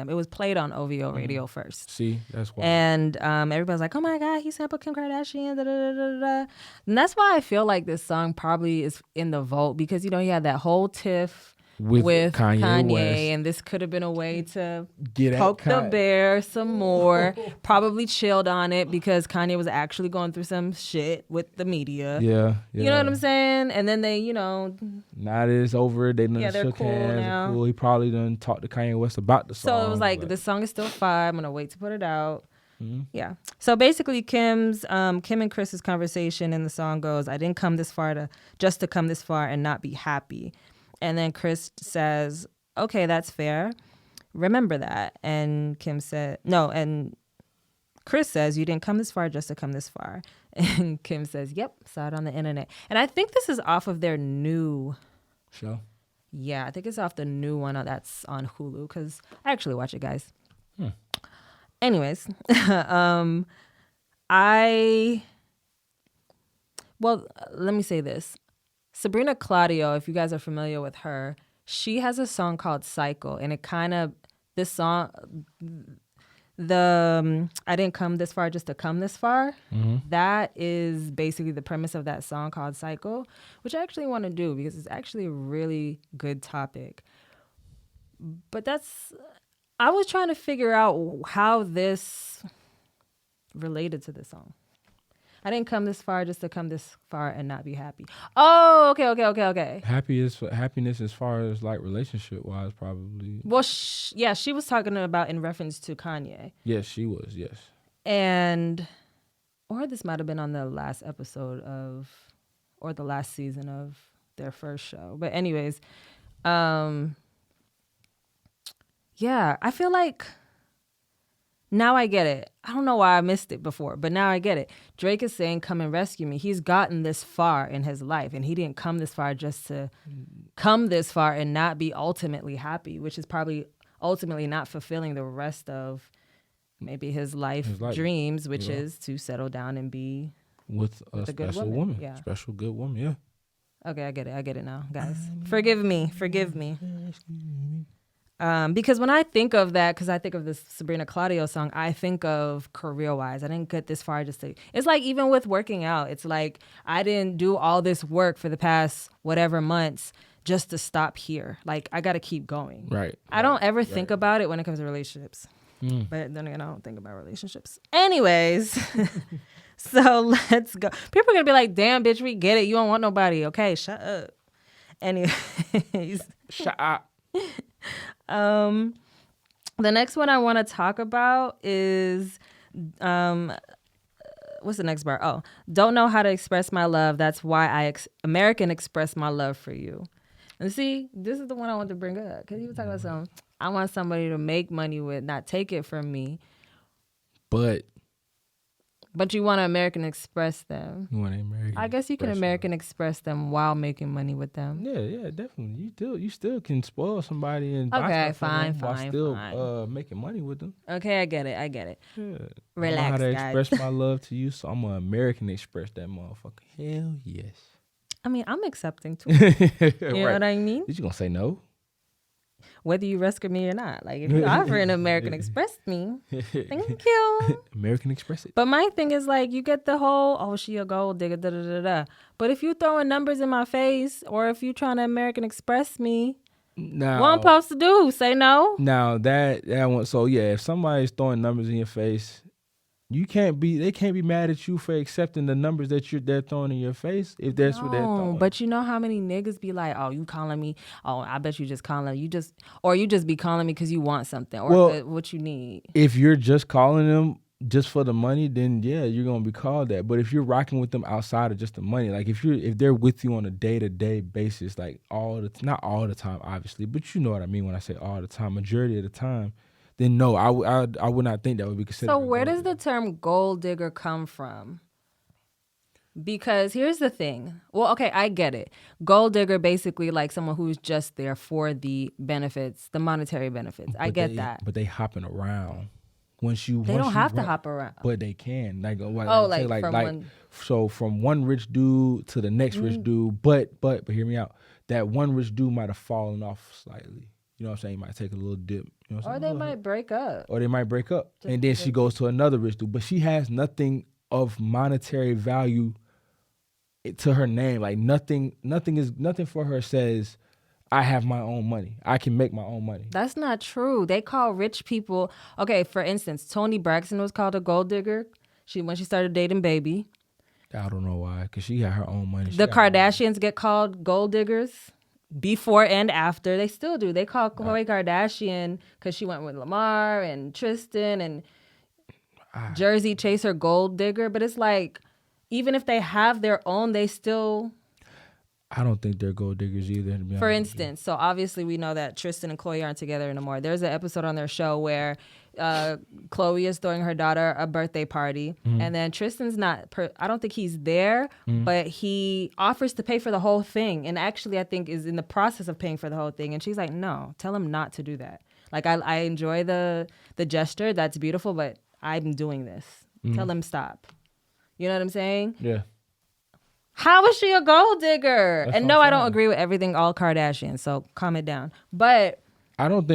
was played on OVO radio first. See, that's why. And everybody's like, oh my God, he sampled Kim Kardashian, da, da, da, da, da. And that's why I feel like this song probably is in the vault, because you know he had that whole tiff with Kanye West. And this could have been a way to Get poke the bear some more. Probably chilled on it because Kanye was actually going through some shit with the media. Yeah. You know what I'm saying? And then they, now that it's over, they done they're shook cool hands. now. Cool. He probably done talked to Kanye West about the song. So it was like, this song is still fire. I'm gonna wait to put it out. Yeah. So basically, Kim and Chris's conversation in the song goes, "I didn't come this far just to come this far and not be happy." And then Chris says, "Okay, that's fair. Remember that." And Kim said, "No." And Chris says, "You didn't come this far just to come this far." And Kim says, "Yep, saw it on the internet." And I think this is off of their new show. Yeah, I think it's off the new one that's on Hulu, because I actually watch it, guys. Anyways, let me say this. Sabrina Claudio, if you guys are familiar with her, she has a song called Cycle, and this song, I didn't come this far just to come this far. That is basically the premise of that song called Cycle, which I actually want to do because it's actually a really good topic. But I was trying to figure out how this related to this song. I didn't come this far just to come this far and not be happy. Oh, okay. Happiness as far as like relationship wise, probably. Well, she was talking about in reference to Kanye. Yes, she was. Yes. Or this might have been on the last episode or the last season of their first show. But anyways, yeah, I feel like now I get it. I don't know why I missed it before, but now I get it. Drake is saying, "Come and rescue me." He's gotten this far in his life, and he didn't come this far just to come this far and not be ultimately happy, which is probably ultimately not fulfilling the rest of maybe his life dreams, which is to settle down and be with a good special woman. woman. Yeah. Special good woman, yeah. Okay, I get it now, guys. Forgive me. Because when I think of that, because I think of this Sabrina Claudio song, I think of career-wise. I didn't get this far just to... It's like even with working out, it's like I didn't do all this work for the past whatever months just to stop here. Like, I got to keep going. Right. I don't ever think about it when it comes to relationships. But then again, I don't think about relationships. Anyways... So let's go. People are going to be like, damn, bitch, we get it. You don't want nobody. Okay, shut up. Anyways. Shut up. The next one I want to talk about is, what's the next bar? Oh, don't know how to express my love. That's why I American express my love for you. And see, this is the one I want to bring up. Because you were talking about something. I want somebody to make money with, not take it from me. But you want to American Express them. You want to American I guess you can American Express them while making money with them. Yeah, definitely. You still can spoil somebody and buy stuff fine, for them while still making money with them. Okay, I get it. Yeah. Relax, I know how to guys. express my love to you, so I'm gonna American Express that motherfucker. Hell yes. I mean, I'm accepting too. You know what I mean? Did you gonna say no? Whether you rescue me or not. Like, if you offer an American Express me, thank you. American Express it. But my thing is, like, you get the whole, oh, she a gold digger, da-da-da-da. But if you throwing numbers in my face, or if you trying to American Express me, now, what I'm supposed to do? Say no? Now, that one, so yeah, if somebody's throwing numbers in your face, they can't be mad at you for accepting the numbers that they're throwing in your face if that's what they're throwing. But you know how many niggas be like, oh, you calling me? Oh, I bet you just calling you just be calling me because you want something or what you need. If you're just calling them just for the money, then yeah, you're gonna be called that. But if you're rocking with them outside of just the money, like if they're with you on a day-to-day basis, like not all the time, obviously, but you know what I mean when I say all the time, majority of the time. Then no, I would not think that would be considered. So where does the term gold digger come from? Because here's the thing. Well, okay, I get it. Gold digger, basically like someone who's just there for the benefits, the monetary benefits. I get that. But they hopping around. They don't have to hop around. But they can. From one rich dude to the next rich dude. But hear me out. That one rich dude might have fallen off slightly. You know what I'm saying? He might take a little dip. You know what I'm saying? Or they might break up. And then she goes to another rich dude. But she has nothing of monetary value to her name. Like nothing for her says, I have my own money. I can make my own money. That's not true. They call rich people. Okay, for instance, Toni Braxton was called a gold digger. When she started dating Baby. I don't know why, because she had her own money. The Kardashians get called gold diggers. Before and after, they still do. They call Khloe Kardashian because she went with Lamar and Tristan and Jersey Chaser gold digger. But it's like, even if they have their own, they still... I don't think they're gold diggers either. For instance, so obviously we know that Tristan and Khloe aren't together anymore. There's an episode on their show where Khloe is throwing her daughter a birthday party, and then Tristan's I don't think he's there, but he offers to pay for the whole thing, and actually I think is in the process of paying for the whole thing. And she's like, no, tell him not to do that. Like, I enjoy the gesture, that's beautiful, but I'm doing this. Tell him stop. You know what I'm saying? Yeah. How is she a gold digger? And no, I don't agree with everything all Kardashian, so calm it down. But I don't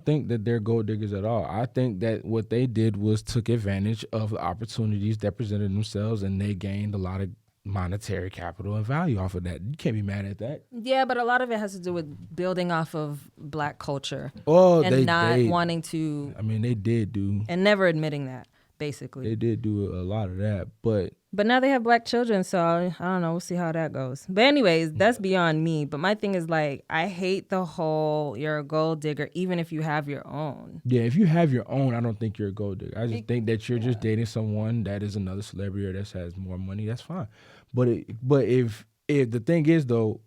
think that they're gold diggers at all. I think that what they did was took advantage of the opportunities that presented themselves, and they gained a lot of monetary capital and value off of that. You can't be mad at that. Yeah, but a lot of it has to do with building off of Black culture. Oh, and not wanting to. I mean, they did do. And never admitting that, basically. They did do a lot of that, but now they have Black children, so I don't know. We'll see how that goes. But anyways, that's beyond me. But my thing is, like, I hate the whole you're a gold digger, even if you have your own. Yeah, if you have your own, I don't think you're a gold digger. I just think that you're just dating someone that is another celebrity or that has more money. That's fine. But if the thing is though,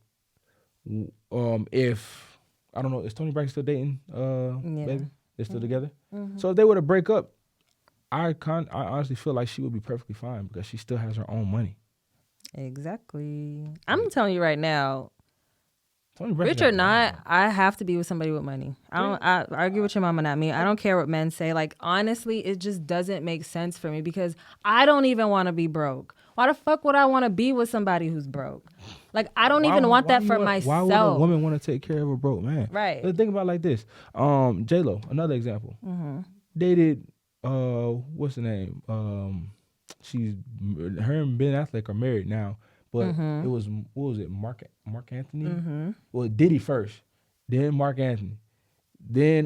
if I don't know, is Toni Braxton still dating Baby? They're still together. Mm-hmm. So if they were to break up, I honestly feel like she would be perfectly fine because she still has her own money. Exactly. I'm telling you right now, Tony Braxton Rich or got not, money. I have to be with somebody with money. I argue with your mama, not me. I don't care what men say. Like, honestly, it just doesn't make sense for me because I don't even want to be broke. Why the fuck would I want to be with somebody who's broke? Like, I don't even want that for myself. Why would a woman want to take care of a broke man? Right. Let's think about it like this. J-Lo, another example. Mm-hmm. Dated, what's the name? Her and Ben Affleck are married now, but it was, what was it, Mark Anthony? Mm-hmm. Well, Diddy first, then Mark Anthony. Then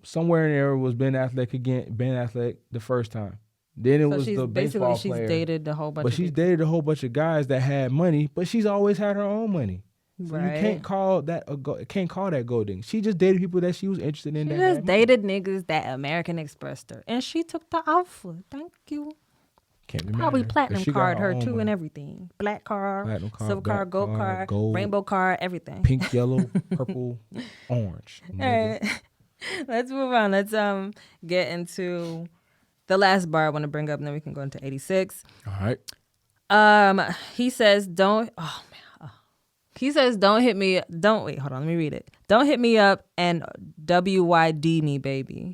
somewhere in there was Ben Affleck the first time. Then it was the baseball player. She's dated a whole bunch But of she's people. dated a whole bunch of guys that had money, but she's always had her own money. So Right. you can't call that gold digging. She just dated people that she was interested in. She that just had money. dated niggas that American Expressed her. And she took the offer. Thank you. Can't be Probably mad at her, 'cause platinum she got card her own too money. and everything. Black card, Platinum card, silver black card, gold card, card, gold, rainbow card, everything. Pink, yellow, purple, orange. All right. Let's move on. Let's get into the last bar I want to bring up, and then we can go into 86. All right. He says, don't hit me. Wait, hold on. Let me read it. Don't hit me up and WYD me, baby.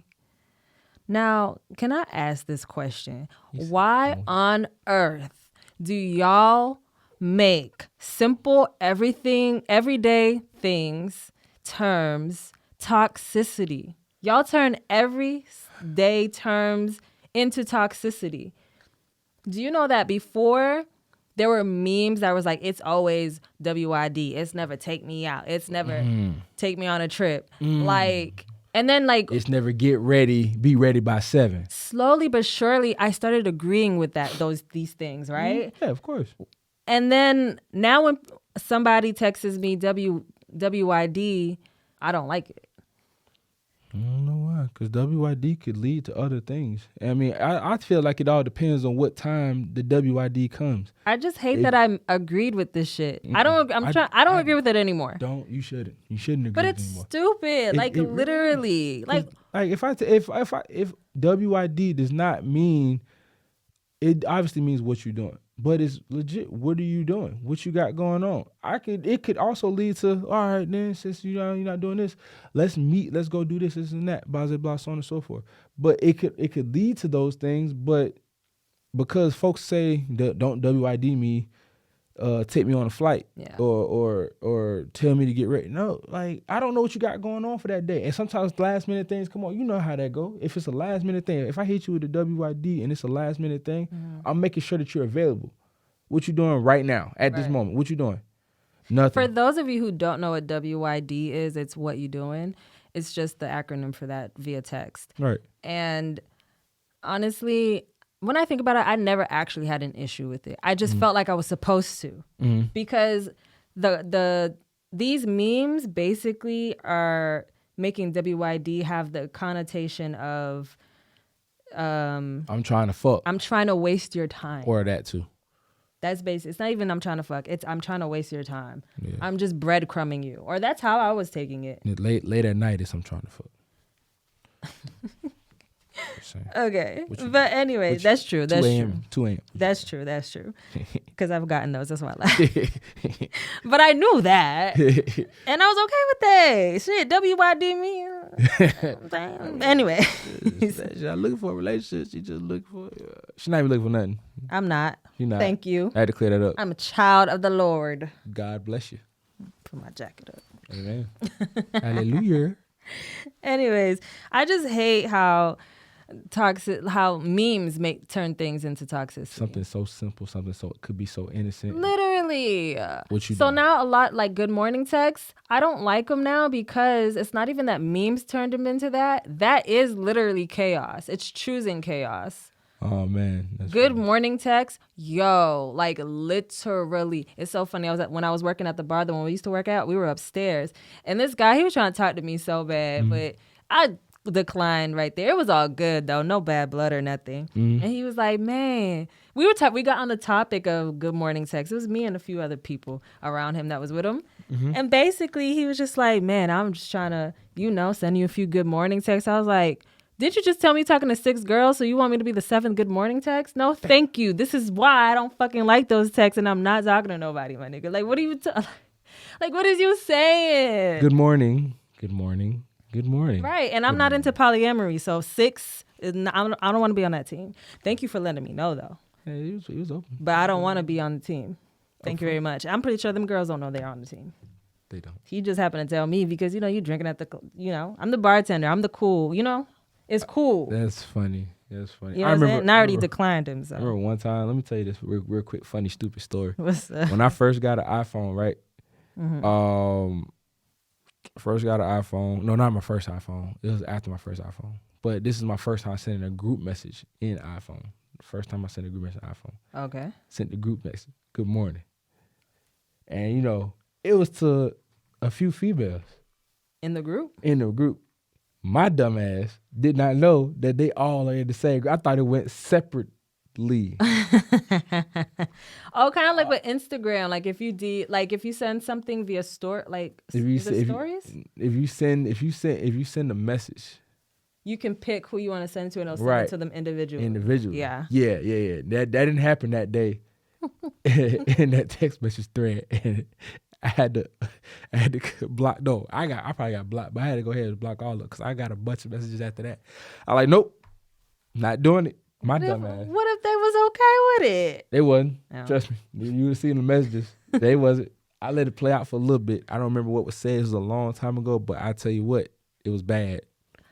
Now, can I ask this question? Why on earth do y'all make simple everyday things, terms, toxicity? Y'all turn everyday terms into toxicity. Do you know that before there were memes that was like, it's always WID. It's never take me out. It's never take me on a trip. Like, and then like, It's never get ready, be ready by 7. slowly but surely, I started agreeing with these things, right? Yeah, of course. And then now when somebody texts me WYD, I don't like it. I don't know why, because WYD could lead to other things. I mean, I feel like it all depends on what time the WYD comes. I just hate that I agreed with this shit. I don't agree with it anymore. You shouldn't agree But with it it's anymore. stupid. Like it really literally. Like if WYD does not mean, it obviously means what you're doing. But it's legit. What are you doing? What you got going on? It could also lead to, all right, then since you're not doing this, let's meet, let's go do this and that, blah blah blah, so on and so forth. But it could lead to those things. But because folks say don't WID me, take me on a flight, Yeah. or tell me to get ready. No, like I don't know what you got going on for that day. And sometimes last minute things come on. You know how that go. If it's a last minute thing, if I hit you with a WID and it's a last minute thing, I'm making sure that you're available. What you doing right now at this moment? What you doing? Nothing. for those of you who don't know what WYD is, it's what you doing. It's just the acronym for that via text. Right. And honestly, when I think about it, I never actually had an issue with it. I just felt like I was supposed to, because these memes basically are making WYD have the connotation of I'm trying to fuck. I'm trying to waste your time. Or that too. That's basic. It's not even I'm trying to fuck. It's I'm trying to waste your time. Yeah. I'm just breadcrumbing you. Or that's how I was taking it. Late at night is I'm trying to fuck. Just saying. Okay. What you- But anyways, that's true. That's 2 true. a.m. 2 a.m. That's true. That's true. Because I've gotten those. That's why I laugh. But I knew that. And I was okay with that. Shit, WYD me. Anyway. She's not looking for a relationship. She just looking for. She's not even looking for nothing. I'm not. You're not. Thank you. I had to clear that up. I'm a child of the Lord. God bless you. Put my jacket up. Amen. Hallelujah. Anyways, I just hate how memes turn things into toxicity. Something so simple, something so it could be so innocent. Literally. What you So doing? now a lot like good morning texts, I don't like them now because it's not even that memes turned them into that. That is literally chaos. It's choosing chaos. Oh man. That's Good funny. morning text, yo, like literally. It's so funny. When I was working at the bar, the one we used to work at, we were upstairs, and this guy, he was trying to talk to me so bad, but I declined right there. It was all good though, no bad blood or nothing. And he was like, "Man, we got on the topic of good morning text. It was me and a few other people around him that was with him, and basically he was just like, "Man, I'm just trying to, send you a few good morning texts." I was like, did you just tell me you're talking to 6 girls, so you want me to be the 7th good morning text? No, thank you. This is why I don't fucking like those texts, and I'm not talking to nobody, my nigga. Like, what are you Like, what is you saying? Good morning. Good morning. Good morning. Right, and I'm not into polyamory, so 6 is not, I don't want to be on that team. Thank you for letting me know, though. Yeah, he was open. But I don't want to be on the team. Thank you very much. I'm pretty sure them girls don't know they're on the team. They don't. He just happened to tell me because, you know, you drinking at the, you know, I'm the bartender. I'm the cool, you know? It's cool. That's funny. That's funny. You know what I'm saying? And I already declined him, so. I remember one time, let me tell you this real quick, funny, stupid story. What's up? When I first got an iPhone, right? First got an iPhone. No, not my first iPhone. It was after my first iPhone. But this is my first time sending a group message in iPhone. First time I sent a group message in iPhone. Okay. Sent the group message. Good morning. And, you know, it was to a few females. In the group? In the group. My dumb ass did not know that they all are in the same group. I thought it went separately. Oh, kind of like with Instagram. Like if you send something via stories? If you send a message, you can pick who you want to send to, and it'll send it to them individually. Yeah. Yeah. That didn't happen that day in that text message thread. And I had to block. No, I probably got blocked, but I had to go ahead and block all of it because I got a bunch of messages after that. I like, nope, not doing it. My dumb ass. What if they was okay with it? They wasn't. Oh. Trust me. You would have seen the messages. They wasn't. I let it play out for a little bit. I don't remember what was said. It was a long time ago, but I tell you what, it was bad.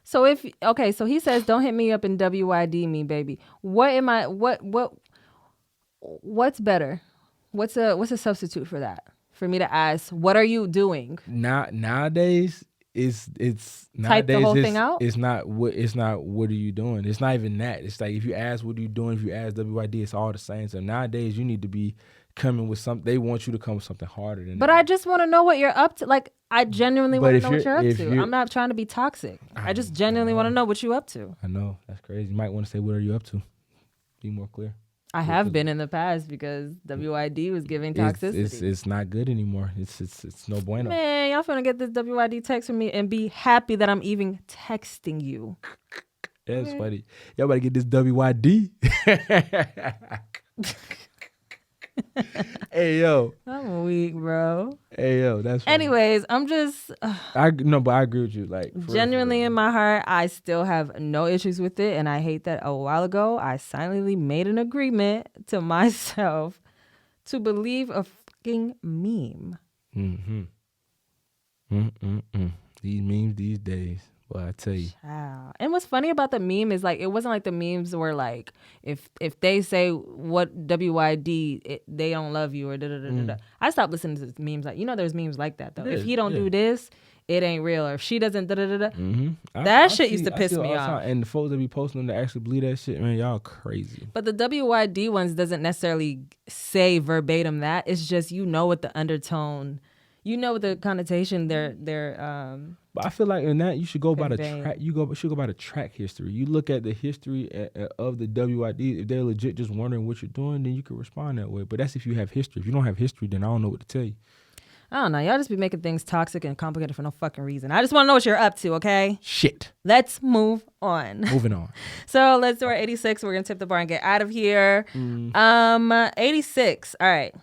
So so he says, don't hit me up and WYD me, baby. What's better? What's a substitute for that? For me to ask, what are you doing? Nowadays, it's type the whole thing out. It's not what are you doing. It's not even that. It's like if you ask what are you doing, if you ask WYD, it's all the same. So nowadays, you need to be coming with something. They want you to come with something harder than. But that. I just want to know what you're up to. Like I genuinely want to know what you're up to. you're- I'm not trying to be toxic. I just genuinely want to know what you up to. I know that's crazy. You might want to say what are you up to. Be more clear. I have been in the past because WYD was giving toxicity. It's not good anymore. It's no bueno. Man, y'all finna get this WYD text from me and be happy that I'm even texting you. That's funny. Y'all better get this WYD. Hey yo. I'm weak, bro. Hey yo, that's funny. Anyways, I'm just but I agree with you. Like genuinely in my heart, I still have no issues with it, and I hate that a while ago I silently made an agreement to myself to believe a fucking meme. These memes these days. Well, I tell you. Wow. And what's funny about the meme is like it wasn't like the memes were like if they say what WYD they don't love you or da da da da. I stopped listening to memes like there's memes like that though. If he don't do this, it ain't real. Or if she doesn't da da da da. That shit used to piss me off. And the folks that be posting them to actually believe that shit, man, y'all crazy. But the WYD ones doesn't necessarily say verbatim that. It's just what the undertone, what the connotation they're But I feel like in that you should go by the track. Should go by the track history. You look at the history of the WYD. If they're legit just wondering what you're doing, then you can respond that way. But that's if you have history. If you don't have history, then I don't know what to tell you. I don't know. Y'all just be making things toxic and complicated for no fucking reason. I just want to know what you're up to, okay? Shit. Let's move on. Moving on. So let's do our 86. We're gonna tip the bar and get out of here. 86. All right.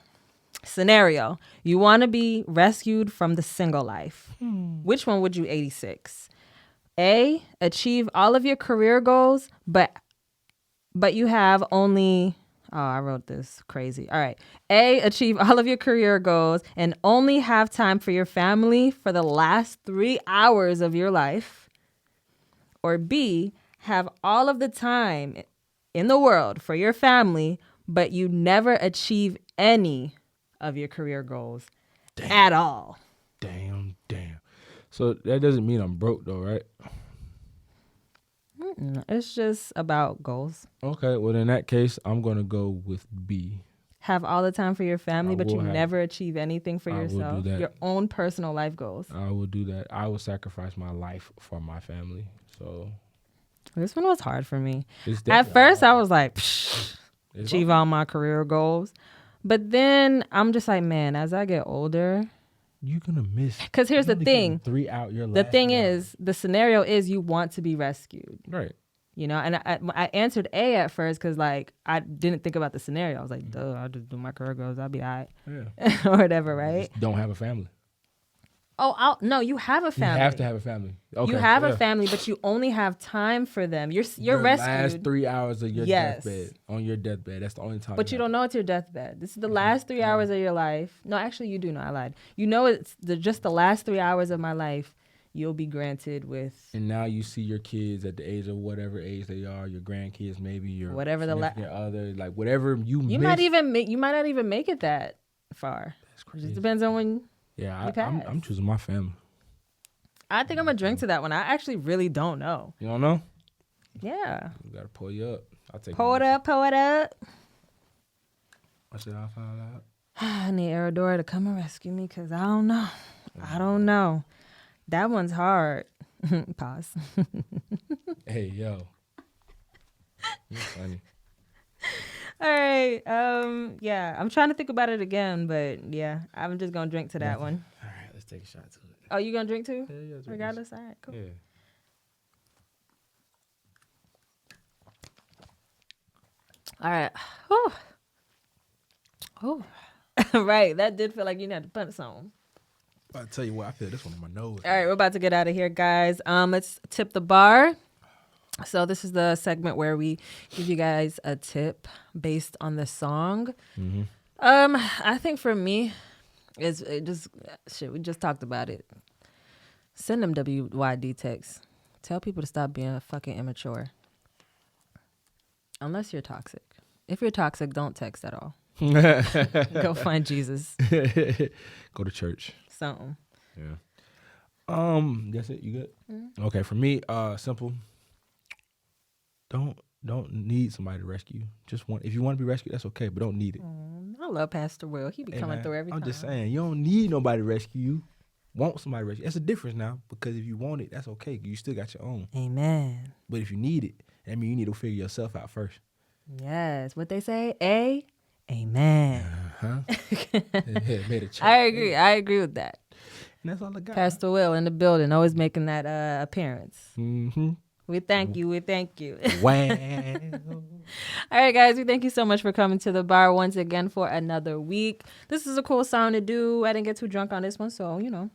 Scenario. You want to be rescued from the single life. Which one would you 86? A, achieve all of your career goals, but you have only... Oh, I wrote this crazy. All right. A, achieve all of your career goals and only have time for your family for the last 3 hours of your life. Or B, have all of the time in the world for your family, but you never achieve any of your career goals at all. Damn. So that doesn't mean I'm broke though, right? It's just about goals. Okay, well in that case, I'm gonna go with B. Have all the time for your family, but you never achieve anything for yourself. Will do that. Your own personal life goals. I will do that. I will sacrifice my life for my family. So this one was hard for me. At first, I was like, achieve all my career goals. But then I'm just like, man, as I get older, you're gonna miss. Because here's the thing. 3 out your life. The thing is, the scenario is you want to be rescued. Right. And I answered A at first because like I didn't think about the scenario. I was like, duh, I'll just do my career goals. I'll be all right. Yeah. Or whatever, right? Just don't have a family. No, you have a You family. have to have a family. Okay. You have yeah. a family, but you only have time for them. You're Your rescued. last 3 hours of your Yes. deathbed. On your deathbed. That's the only time. But you don't know it's your deathbed. This is the last 3 hours of your life. No, actually, you do know. I lied. You know it's just the last 3 hours of my life you'll be granted with. And now you see your kids at the age of whatever age they are, your grandkids, maybe your Whatever the significant other, like whatever you You miss. might not even make it that far. That's It crazy. just depends on when. Yeah, you pass. I'm choosing my family. I think I'm gonna drink to that one. I actually really don't know. You don't know? Yeah. We gotta pull you up. I'll take Pull it up. Pull it up. What should I find out? I need Aradora to come and rescue me because I don't know. I don't know. That one's hard. Pause. Hey, yo. You're funny. All right. Yeah. I'm trying to think about it again, but yeah, I'm just gonna drink to that one. All right, let's take a shot to it. Oh, you gonna drink too? Yeah, drink Regardless. All right. Cool. Yeah. All right. Whew. Oh. Right. That did feel like you had to punch something. I'll tell you what, I feel this one in my nose. All right, we're about to get out of here, guys. Let's tip the bar. So this is the segment where we give you guys a tip based on the song. Mm-hmm. I think for me, we just talked about it. Send them WYD texts. Tell people to stop being fucking immature. Unless you're toxic. If you're toxic, don't text at all. Go find Jesus. Go to church. Something. Yeah. That's it. You good? Mm-hmm. Okay. For me, simple. Don't need somebody to rescue you. Just if you want to be rescued, that's okay, but don't need it. I love Pastor Will. He be coming man, through every time. I'm just saying, you don't need nobody to rescue you. Want somebody to rescue. That's a difference now, because if you want it, that's okay. You still got your own. Amen. But if you need it, that means you need to figure yourself out first. Yes. What they say? Amen. Made a choice. I agree with that. And that's all I got. Pastor Will in the building, always making that appearance. Mm-hmm. We thank you. We thank you. Wow. All right, guys. We thank you so much for coming to the bar once again for another week. This is a cool song to do. I didn't get too drunk on this one, so, you know.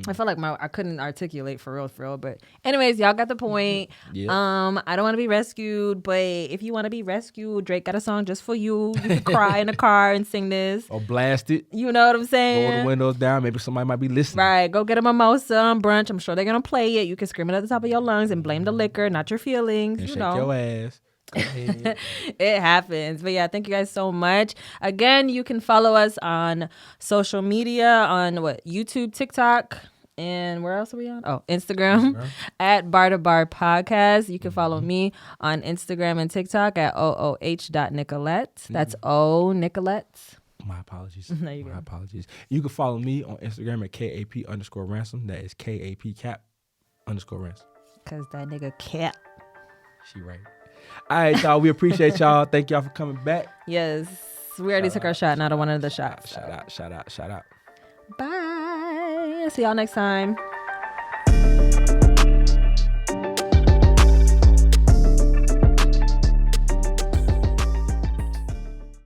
I felt like I couldn't articulate for real. But anyways, y'all got the point. Yeah. I don't want to be rescued, but if you want to be rescued, Drake got a song just for you. You can cry in the car and sing this. Or blast it. You know what I'm saying? Roll the windows down. Maybe somebody might be listening. Right. Go get a mimosa on brunch. I'm sure they're going to play it. You can scream it at the top of your lungs and blame the liquor, not your feelings. And you shake know. your ass. Go ahead. It happens. But yeah, thank you guys so much. Again, you can follow us on social media on YouTube, TikTok, and where else are we on? Oh, Instagram at Bar2Bar Podcast. You can follow me on Instagram and TikTok at ooh.nicolette. That's O Nicolette. My apologies. No, you're My good. apologies. You can follow me on Instagram at KAP_ransom. That is KAP_ransom. Because that nigga cat. She right. All right, y'all. We appreciate y'all. Thank y'all for coming back. Yes. We already took our shot, and I don't want another shot. Shout out. Bye. See y'all next time.